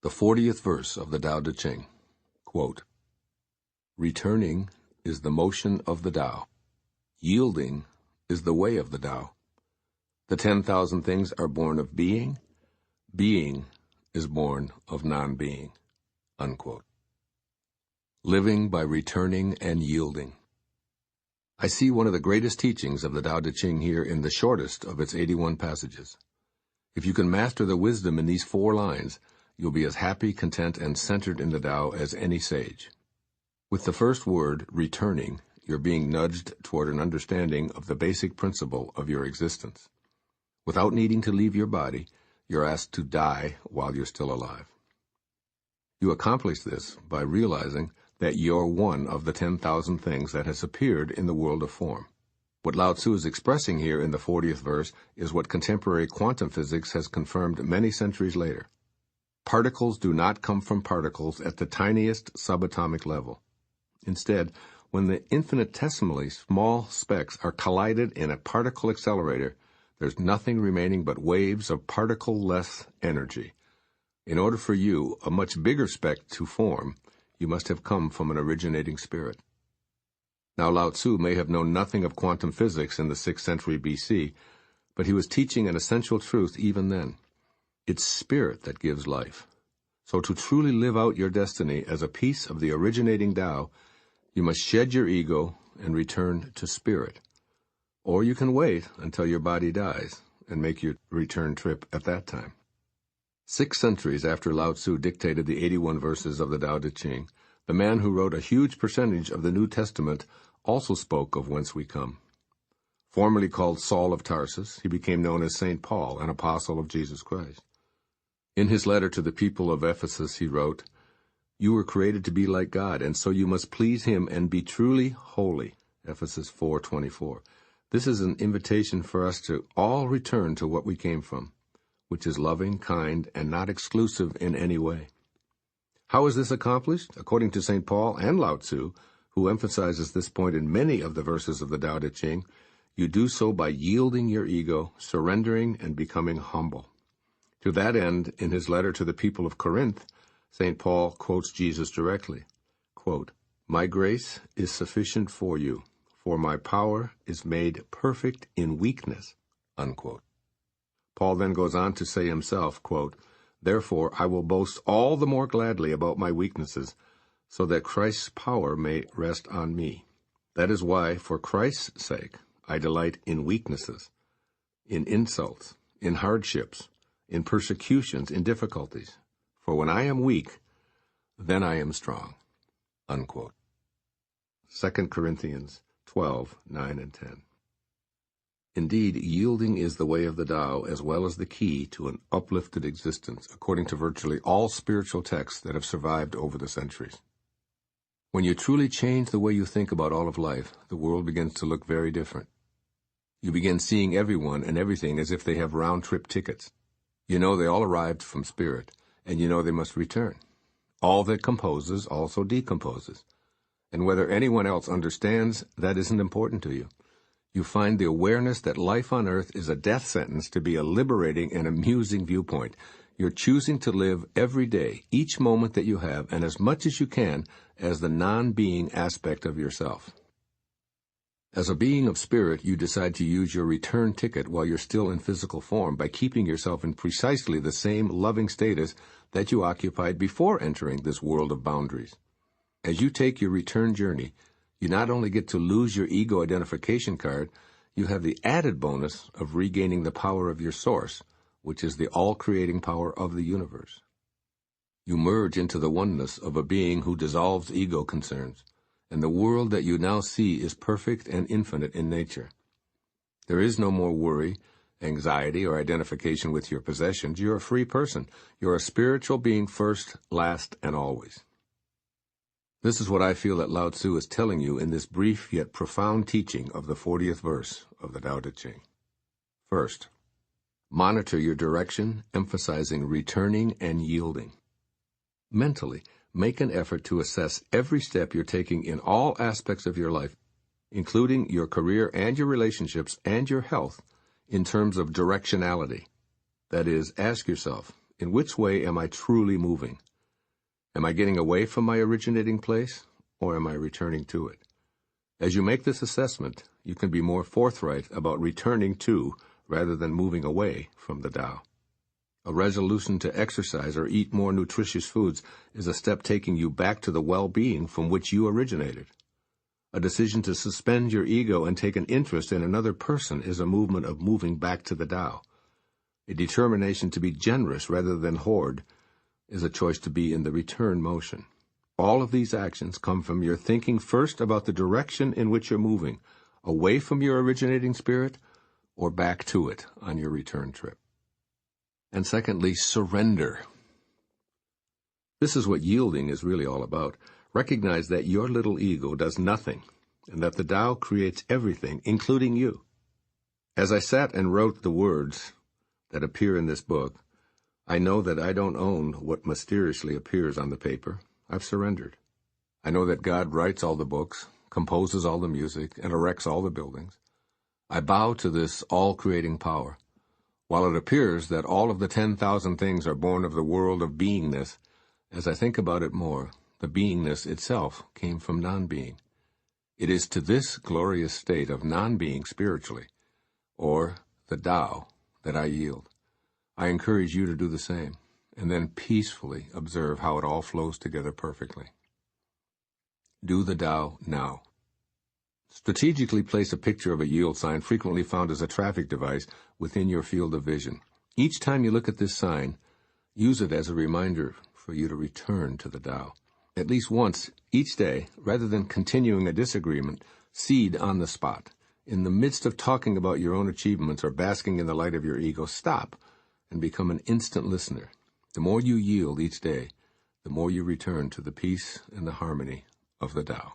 The 40th verse of the Tao Te Ching. Quote, "Returning is the motion of the Tao. Yielding is the way of the Tao. The 10,000 things are born of being. Being is born of non-being." Unquote. Living by returning and yielding. I see one of the greatest teachings of the Tao Te Ching here in the shortest of its 81 passages. If you can master the wisdom in these 4 lines, you'll be as happy, content, and centered in the Tao as any sage. With the first word, returning, you're being nudged toward an understanding of the basic principle of your existence. Without needing to leave your body, you're asked to die while you're still alive. You accomplish this by realizing that you're one of the 10,000 things that has appeared in the world of form. What Lao Tzu is expressing here in the 40th verse is what contemporary quantum physics has confirmed many centuries later. Particles do not come from particles at the tiniest subatomic level. Instead, when the infinitesimally small specks are collided in a particle accelerator, there's nothing remaining but waves of particle-less energy. In order for you, a much bigger speck, to form, you must have come from an originating spirit. Now, Lao Tzu may have known nothing of quantum physics in the 6th century BC, but he was teaching an essential truth even then. It's spirit that gives life. So to truly live out your destiny as a piece of the originating Tao, you must shed your ego and return to spirit. Or you can wait until your body dies and make your return trip at that time. 6 centuries after Lao Tzu dictated the 81 verses of the Tao Te Ching, the man who wrote a huge percentage of the New Testament also spoke of whence we come. Formerly called Saul of Tarsus, he became known as St. Paul, an apostle of Jesus Christ. In his letter to the people of Ephesus, he wrote, "You were created to be like God, and so you must please him and be truly holy." Ephesus 4:24. This is an invitation for us to all return to what we came from, which is loving, kind, and not exclusive in any way. How is this accomplished? According to St. Paul and Lao Tzu, who emphasizes this point in many of the verses of the Tao Te Ching, you do so by yielding your ego, surrendering, and becoming humble. To that end, in his letter to the people of Corinth, St. Paul quotes Jesus directly. Quote, "My grace is sufficient for you, for my power is made perfect in weakness." Unquote. Paul then goes on to say himself, quote, "Therefore I will boast all the more gladly about my weaknesses, so that Christ's power may rest on me. That is why, for Christ's sake, I delight in weaknesses, in insults, in hardships, in persecutions, in difficulties. For when I am weak, then I am strong." Unquote. 2 Corinthians 12:9 and 10. Indeed, yielding is the way of the Tao as well as the key to an uplifted existence, according to virtually all spiritual texts that have survived over the centuries. When you truly change the way you think about all of life, the world begins to look very different. You begin seeing everyone and everything as if they have round-trip tickets. You know they all arrived from spirit, and you know they must return. All that composes also decomposes. And whether anyone else understands, that isn't important to you. You find the awareness that life on earth is a death sentence to be a liberating and amusing viewpoint. You're choosing to live every day, each moment that you have, and as much as you can, as the non-being aspect of yourself. As a being of spirit, you decide to use your return ticket while you're still in physical form by keeping yourself in precisely the same loving status that you occupied before entering this world of boundaries. As you take your return journey, you not only get to lose your ego identification card, you have the added bonus of regaining the power of your source, which is the all-creating power of the universe. You merge into the oneness of a being who dissolves ego concerns, and the world that you now see is perfect and infinite in nature. There is no more worry, anxiety, or identification with your possessions. You're a free person. You're a spiritual being first, last, and always. This is what I feel that Lao Tzu is telling you in this brief yet profound teaching of the 40th verse of the Tao Te Ching. First, monitor your direction, emphasizing returning and yielding. Mentally, make an effort to assess every step you're taking in all aspects of your life, including your career and your relationships and your health, in terms of directionality. That is, ask yourself, in which way am I truly moving? Am I getting away from my originating place, or am I returning to it? As you make this assessment, you can be more forthright about returning to rather than moving away from the Tao. A resolution to exercise or eat more nutritious foods is a step taking you back to the well-being from which you originated. A decision to suspend your ego and take an interest in another person is a movement of moving back to the Tao. A determination to be generous rather than hoard is a choice to be in the return motion. All of these actions come from your thinking first about the direction in which you're moving, away from your originating spirit or back to it on your return trip. And secondly, surrender. This is what yielding is really all about. Recognize that your little ego does nothing, and that the Tao creates everything, including you. As I sat and wrote the words that appear in this book, I know that I don't own what mysteriously appears on the paper. I've surrendered. I know that God writes all the books, composes all the music, and erects all the buildings. I bow to this all-creating power. While it appears that all of the 10,000 things are born of the world of beingness, as I think about it more, the beingness itself came from non-being. It is to this glorious state of non-being spiritually, or the Tao, that I yield. I encourage you to do the same, and then peacefully observe how it all flows together perfectly. Do the Tao now. Strategically place a picture of a yield sign frequently found as a traffic device within your field of vision. Each time you look at this sign, use it as a reminder for you to return to the Tao. At least once each day, rather than continuing a disagreement, cede on the spot. In the midst of talking about your own achievements or basking in the light of your ego, stop and become an instant listener. The more you yield each day, the more you return to the peace and the harmony of the Tao.